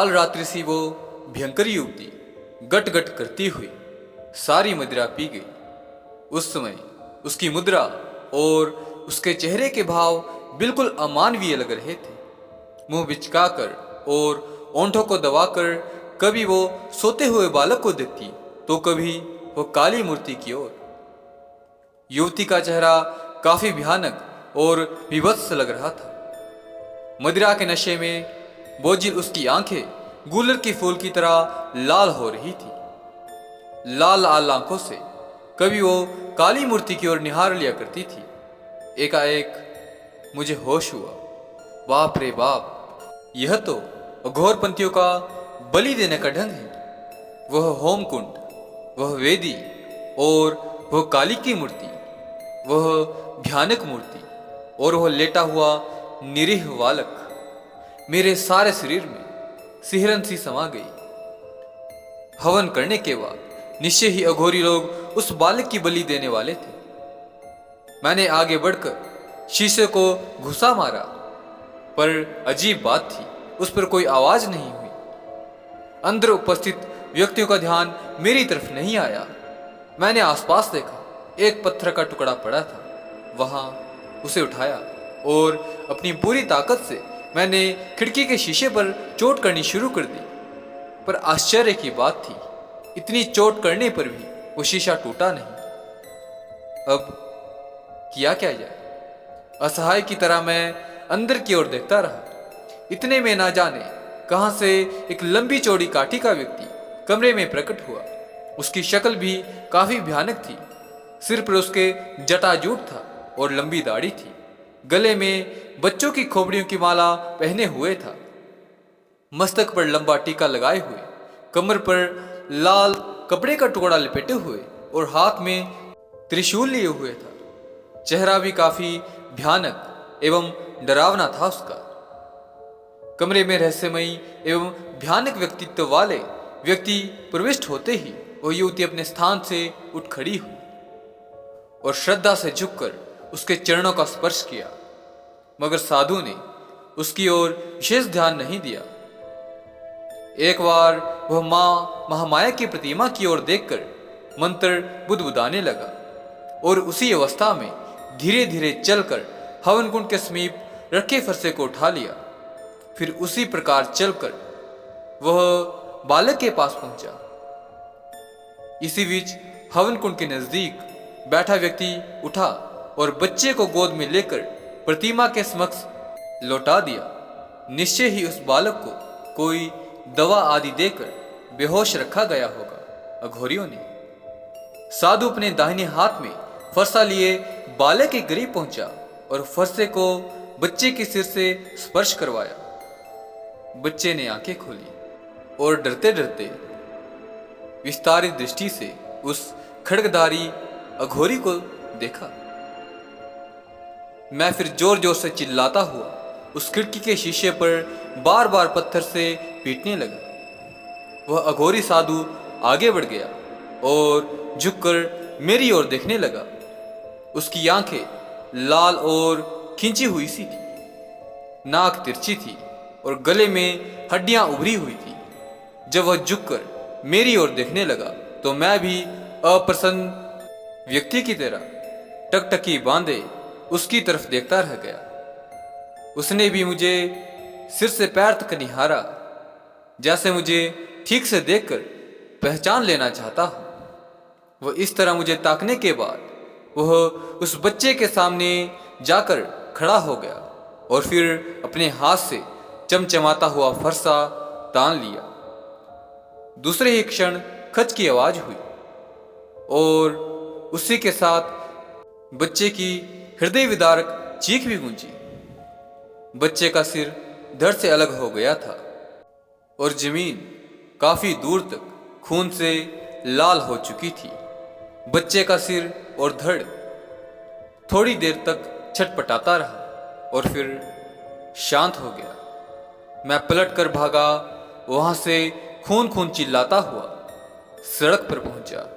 काल रात्रि सी वो भयंकर युवती गट गट करती हुई सारी मदिरा पी गई। उस समय उसकी मुद्रा और उसके चेहरे के भाव बिल्कुल अमानवीय लग रहे थे। मुंह बिचकाकर और ओंठों को दबाकर कभी वो सोते हुए बालक को देखती तो कभी वो काली मूर्ति की ओर। युवती का चेहरा काफी भयानक और विभत्स लग रहा था। मदिरा के नशे में बोझिल उसकी आंखें गूलर की फूल की तरह लाल हो रही थी। लाल लाल आंखों से कभी वो काली मूर्ति की ओर निहार लिया करती थी। एकाएक मुझे होश हुआ। बाप रे बाप, यह तो अघोरपंथियों का बलि देने का ढंग है। वह होम कुंड, वह वेदी और वह काली की मूर्ति, वह भयानक मूर्ति और वह लेटा हुआ निरीह बालक। मेरे सारे शरीर में सिहरन सी समा गई। हवन करने के बाद निश्चय ही अघोरी लोग उस बालक की बलि देने वाले थे। मैंने आगे बढ़कर शीशे को घुसा मारा, पर अजीब बात थी, उस पर कोई आवाज नहीं हुई। अंदर उपस्थित व्यक्तियों का ध्यान मेरी तरफ नहीं आया। मैंने आसपास देखा, एक पत्थर का टुकड़ा पड़ा था। वहां उसे उठाया और अपनी पूरी ताकत से मैंने खिड़की के शीशे पर चोट करनी शुरू कर दी। पर आश्चर्य की बात थी, इतनी चोट करने पर भी वो शीशा टूटा नहीं। अब किया क्या जाए? असहाय की तरह मैं अंदर की ओर देखता रहा। इतने में ना जाने कहां से एक लंबी चौड़ी काठी का व्यक्ति कमरे में प्रकट हुआ। उसकी शक्ल भी काफी भयानक थी। सिर पर उसके जटाजूट था और लंबी दाढ़ी थी। गले में बच्चों की खोपड़ियों की माला पहने हुए था। मस्तक पर लंबा टीका लगाए हुए, कमर पर लाल कपड़े का टुकड़ा लपेटे हुए और हाथ में त्रिशूल लिए हुए था। चेहरा भी काफी भयानक एवं डरावना था उसका। कमरे में रहस्यमयी एवं भयानक व्यक्तित्व वाले व्यक्ति प्रविष्ट होते ही वह युवती अपने स्थान से उठ खड़ी हुई और श्रद्धा से झुककर उसके चरणों का स्पर्श किया। मगर साधु ने उसकी ओर विशेष ध्यान नहीं दिया। एक बार वह मां महामाया की प्रतिमा की ओर देखकर मंत्र बुदबुदाने लगा और उसी अवस्था में धीरे धीरे चलकर हवन कुंड के समीप रखे फरसे को उठा लिया। फिर उसी प्रकार चलकर वह बालक के पास पहुंचा। इसी बीच हवन कुंड के नजदीक बैठा व्यक्ति उठा और बच्चे को गोद में लेकर प्रतिमा के समक्ष लौटा दिया। निश्चय ही उस बालक को कोई दवा आदि देकर बेहोश रखा गया होगा अघोरियों ने। साधु अपने दाहिने हाथ में फरसा लिए बालक के करीब पहुंचा और फरसे को बच्चे के सिर से स्पर्श करवाया। बच्चे ने आंखें खोली और डरते डरते विस्तारित दृष्टि से उस खड्गधारी अघोरी को देखा। मैं फिर जोर जोर से चिल्लाता हुआ उस खिड़की के शीशे पर बार बार पत्थर से पीटने लगा। वह अघोरी साधु आगे बढ़ गया और झुककर मेरी ओर देखने लगा। उसकी आंखें लाल और खींची हुई सी थी, नाक तिरछी थी और गले में हड्डियां उभरी हुई थी। जब वह झुककर मेरी ओर देखने लगा तो मैं भी अप्रसन्न व्यक्ति की तरह टकटकी बांधे उसकी तरफ देखता रह गया। उसने भी मुझे सिर से पैर तक निहारा, जैसे मुझे ठीक से देखकर पहचान लेना चाहता हूं। वह इस तरह मुझे ताकने के बाद वह उस बच्चे के सामने जाकर खड़ा हो गया और फिर अपने हाथ से चमचमाता हुआ फरसा तान लिया। दूसरे ही क्षण खच की आवाज हुई और उसी के साथ बच्चे की हृदय विदारक चीख भी गूंजी। बच्चे का सिर धड़ से अलग हो गया था और जमीन काफी दूर तक खून से लाल हो चुकी थी। बच्चे का सिर और धड़ थोड़ी देर तक छटपटाता रहा और फिर शांत हो गया। मैं पलट कर भागा, वहां से खून खून चिल्लाता हुआ सड़क पर पहुंचा।